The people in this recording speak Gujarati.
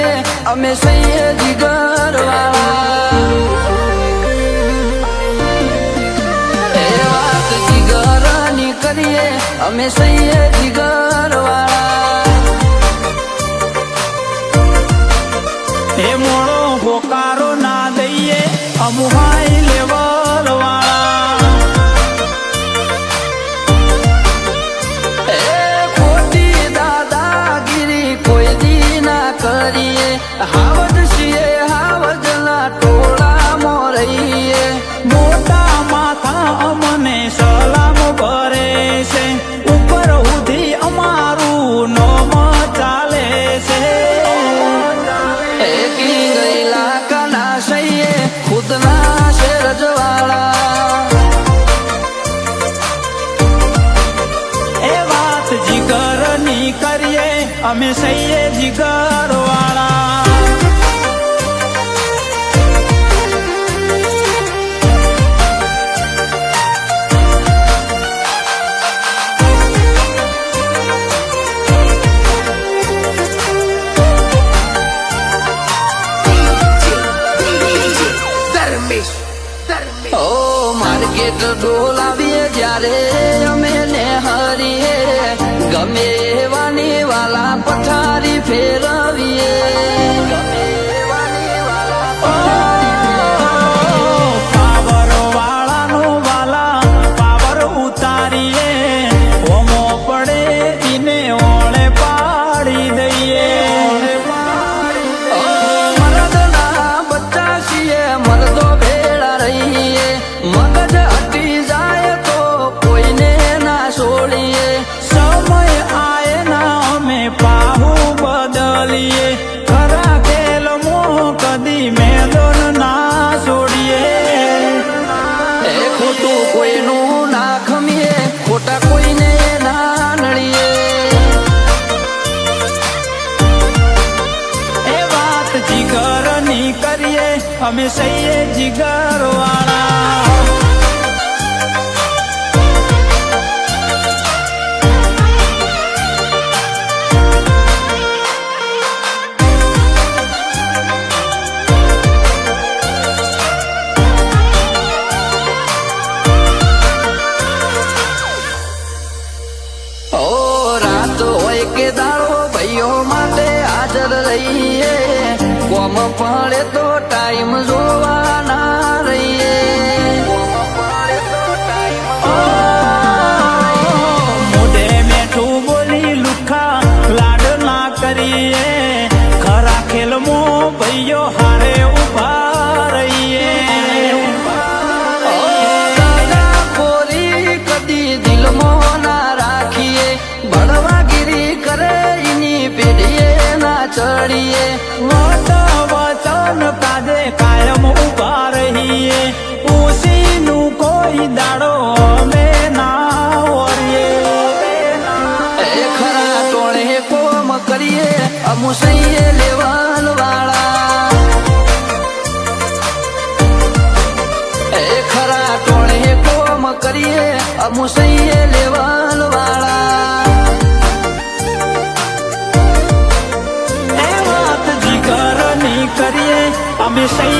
કરીએ અમે સહીએ જીગર વાળા એ વાત જીગર ની કરીએ અમે સહીએ જીગર વાળા એ મોળો હોકારો ના દઈએ અમુહાઈ લેવલ વાળા ખોટી દાદાગીરી કોઈ દી ના કરીએ હાવજ છીએ હાવજ ના ટોળામાં રહીએ મોટા માથા અમને સલામ કરે છે ઉપર સુધી અમારું નોમ ચાલે છે એકી ગયેલા કાના સહીએ ખુદના છે રજવાળા એ વાત જીગર ની કરીએ અમે સહીએ જીગર વાળા ઓ માર્કેટ ડોલાવીએ જ્યારે અમે ને હરીએ ગમે એવાની વાલા પથારી ફેરવીએ ગમે એવાની વાલા પાવર વાળાનો વાલા પાવર ઉતારીએ ઓમો પડે એને ઓળે પાડી દઈએ મરદના બચ્ચા છીએ મરદો ભેળા રહીએ મગજ હટી જાય તો કોઈને ના છોડીએ સમય આય ના અમે પાહુ બદલીએ ખરા ખેલમો કદી મેદન ના છોડીએ એ ખોટું કોઈનું ના ખમીએ ખોટા કોઈને ના નડીએ એ વાત જીગર ની કરીએ અમે સહીએ જીગર વાળા ઓ રાત હોય કે દાડો ભાઈઓ માટે હાજર રહીએ કોમ પડે તો ટાઈમ જોવા ના રહીએ મોઢે મેઠું બોલી લુખા લાડ ના કરીએ ખરા ખેલમો ભાઈઓ હારે ઉભા રહીએ ખોરી કદી દિલમાં ના રાખીએ બળવાગીરી કરે એની પેઢીએ ના ચડીએ વટ વચન કાજે કાયમ ઉભા રહીએ ઉસીનું કોઈ દાડો અમે ના ઓરીએ એ ખરા ટોળે કોમ કરીએ અમુ સહીએ લેવલ વાળા એ ખરા ટોળે કોમ કરીએ અમુ સહીએ લેવલ વાળા એ વાત જીગર ની કરીએ અમે સહી